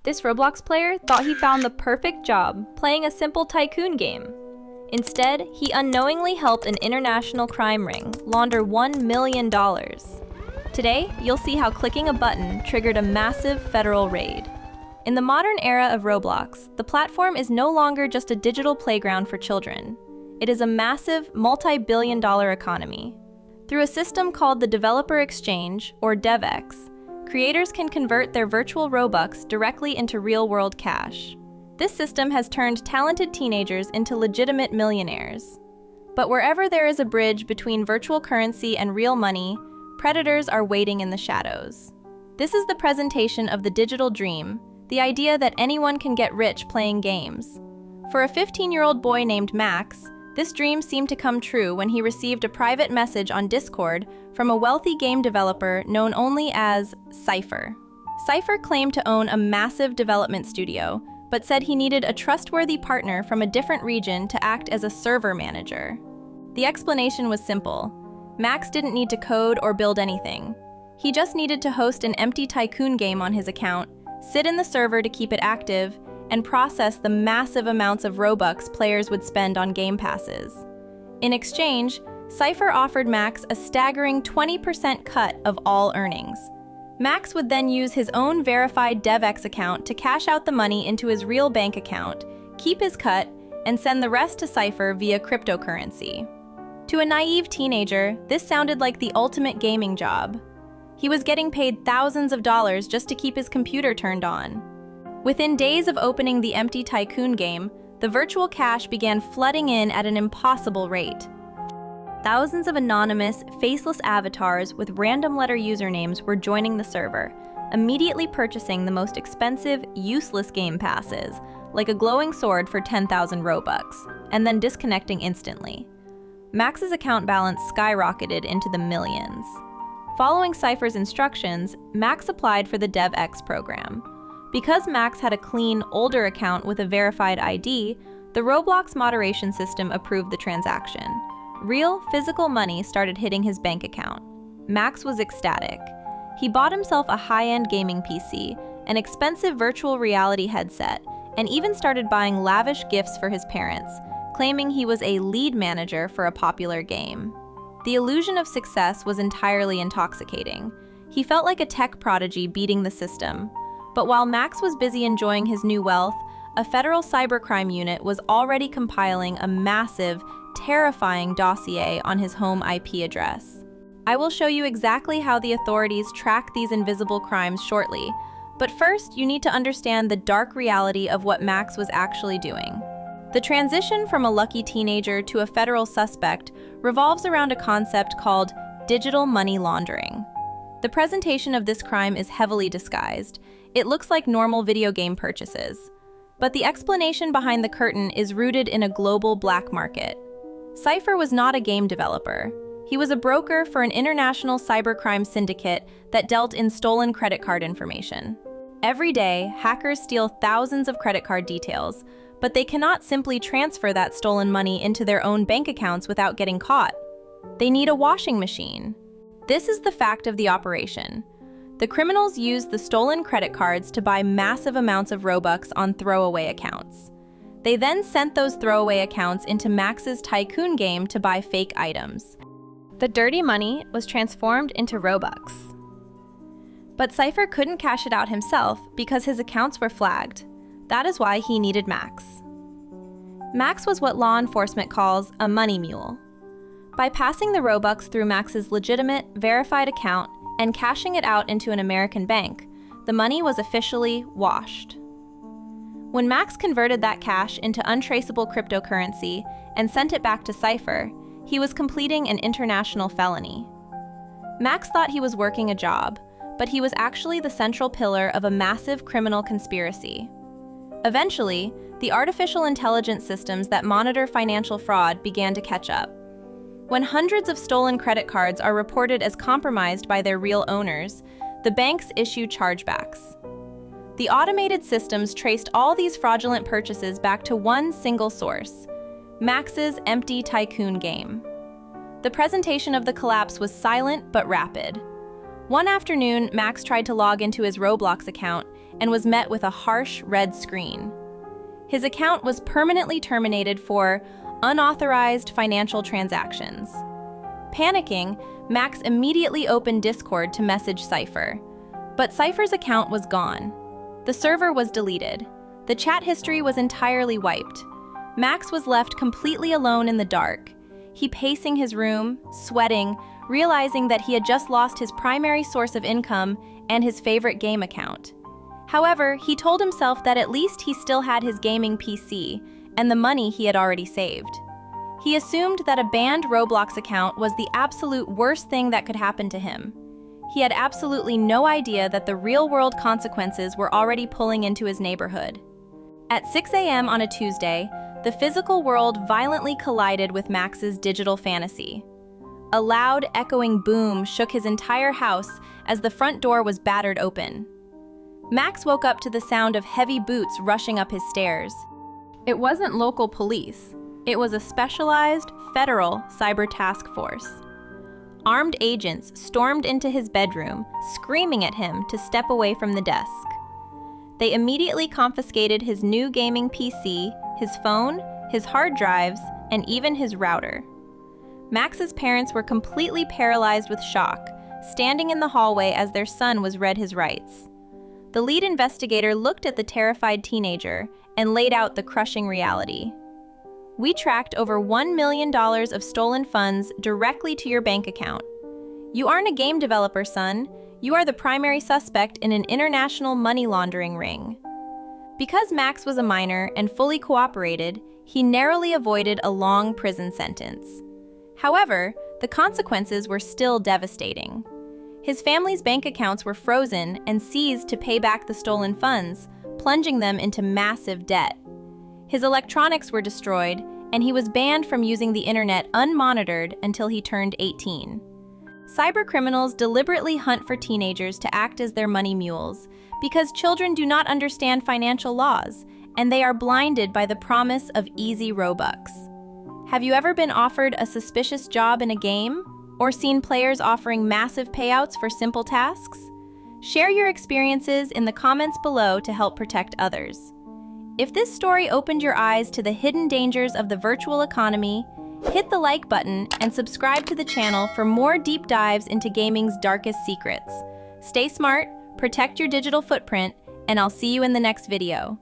This Roblox player thought he found the perfect job playing a simple Tycoon game. Instead, he unknowingly helped an international crime ring launder $1 million. Today, you'll see how clicking a button triggered a massive federal raid. In the modern era of Roblox, the platform is no longer just a digital playground for children. It is a massive, multi-billion-dollar economy. Through a system called the Developer Exchange, or DevEx, creators can convert their virtual Robux directly into real-world cash. This system has turned talented teenagers into legitimate millionaires. But wherever there is a bridge between virtual currency and real money, predators are waiting in the shadows. This is the presentation of the digital dream, the idea that anyone can get rich playing games. For a 15-year-old boy named Max, this dream seemed to come true when he received a private message on Discord from a wealthy game developer known only as Cypher. Cypher claimed to own a massive development studio, but said he needed a trustworthy partner from a different region to act as a server manager. The explanation was simple. Max didn't need to code or build anything. He just needed to host an empty Tycoon game on his account, sit in the server to keep it active, and process the massive amounts of Robux players would spend on gamepasses. In exchange, Cypher offered Max a staggering 20% cut of all earnings. Max would then use his own verified DevEx account to cash out the money into his real bank account, keep his cut, and send the rest to Cypher via cryptocurrency. To a naive teenager, this sounded like the ultimate gaming job. He was getting paid thousands of dollars just to keep his computer turned on. Within days of opening the empty Tycoon game, the virtual cash began flooding in at an impossible rate. Thousands of anonymous, faceless avatars with random letter usernames were joining the server, immediately purchasing the most expensive, useless game passes, like a glowing sword for 10,000 Robux, and then disconnecting instantly. Max's account balance skyrocketed into the millions. Following Cypher's instructions, Max applied for the DevEx program. Because Max had a clean, older account with a verified ID, the Roblox moderation system approved the transaction. Real, physical money started hitting his bank account. Max was ecstatic. He bought himself a high-end gaming PC, an expensive virtual reality headset, and even started buying lavish gifts for his parents, claiming he was a lead manager for a popular game. The illusion of success was entirely intoxicating. He felt like a tech prodigy beating the system. But while Max was busy enjoying his new wealth, a federal cybercrime unit was already compiling a massive, terrifying dossier on his home IP address. I will show you exactly how the authorities track these invisible crimes shortly, but first you need to understand the dark reality of what Max was actually doing. The transition from a lucky teenager to a federal suspect revolves around a concept called digital money laundering. The presentation of this crime is heavily disguised. It looks like normal video game purchases. But the explanation behind the curtain is rooted in a global black market. Cypher was not a game developer. He was a broker for an international cybercrime syndicate that dealt in stolen credit card information. Every day, hackers steal thousands of credit card details, but they cannot simply transfer that stolen money into their own bank accounts without getting caught. They need a washing machine. This is the fact of the operation. The criminals used the stolen credit cards to buy massive amounts of Robux on throwaway accounts. They then sent those throwaway accounts into Max's Tycoon game to buy fake items. The dirty money was transformed into Robux. But Cypher couldn't cash it out himself because his accounts were flagged. That is why he needed Max. Max was what law enforcement calls a money mule. By passing the Robux through Max's legitimate, verified account and cashing it out into an American bank, the money was officially washed. When Max converted that cash into untraceable cryptocurrency and sent it back to Cypher, he was completing an international felony. Max thought he was working a job, but he was actually the central pillar of a massive criminal conspiracy. Eventually, the artificial intelligence systems that monitor financial fraud began to catch up. When hundreds of stolen credit cards are reported as compromised by their real owners, the banks issue chargebacks. The automated systems traced all these fraudulent purchases back to one single source: Max's empty Tycoon game. The presentation of the collapse was silent but rapid. One afternoon, Max tried to log into his Roblox account and was met with a harsh red screen. His account was permanently terminated for unauthorized financial transactions. Panicking, Max immediately opened Discord to message Cypher. But Cypher's account was gone. The server was deleted. The chat history was entirely wiped. Max was left completely alone in the dark. He pacing his room, sweating, realizing that he had just lost his primary source of income and his favorite game account. However, he told himself that at least he still had his gaming PC and the money he had already saved. He assumed that a banned Roblox account was the absolute worst thing that could happen to him. He had absolutely no idea that the real-world consequences were already pulling into his neighborhood. At 6 a.m. on a Tuesday, the physical world violently collided with Max's digital fantasy. A loud, echoing boom shook his entire house as the front door was battered open. Max woke up to the sound of heavy boots rushing up his stairs. It wasn't local police. It was a specialized, federal cyber task force. Armed agents stormed into his bedroom, screaming at him to step away from the desk. They immediately confiscated his new gaming PC, his phone, his hard drives, and even his router. Max's parents were completely paralyzed with shock, standing in the hallway as their son was read his rights. The lead investigator looked at the terrified teenager and laid out the crushing reality. We tracked over $1 million of stolen funds directly to your bank account. You aren't a game developer, son. You are the primary suspect in an international money laundering ring. Because Max was a minor and fully cooperated, he narrowly avoided a long prison sentence. However, the consequences were still devastating. His family's bank accounts were frozen and seized to pay back the stolen funds, plunging them into massive debt. His electronics were destroyed, and he was banned from using the internet unmonitored until he turned 18. Cybercriminals deliberately hunt for teenagers to act as their money mules because children do not understand financial laws, and they are blinded by the promise of easy Robux. Have you ever been offered a suspicious job in a game, or seen players offering massive payouts for simple tasks? Share your experiences in the comments below to help protect others. If this story opened your eyes to the hidden dangers of the virtual economy, hit the like button and subscribe to the channel for more deep dives into gaming's darkest secrets. Stay smart, protect your digital footprint, and I'll see you in the next video.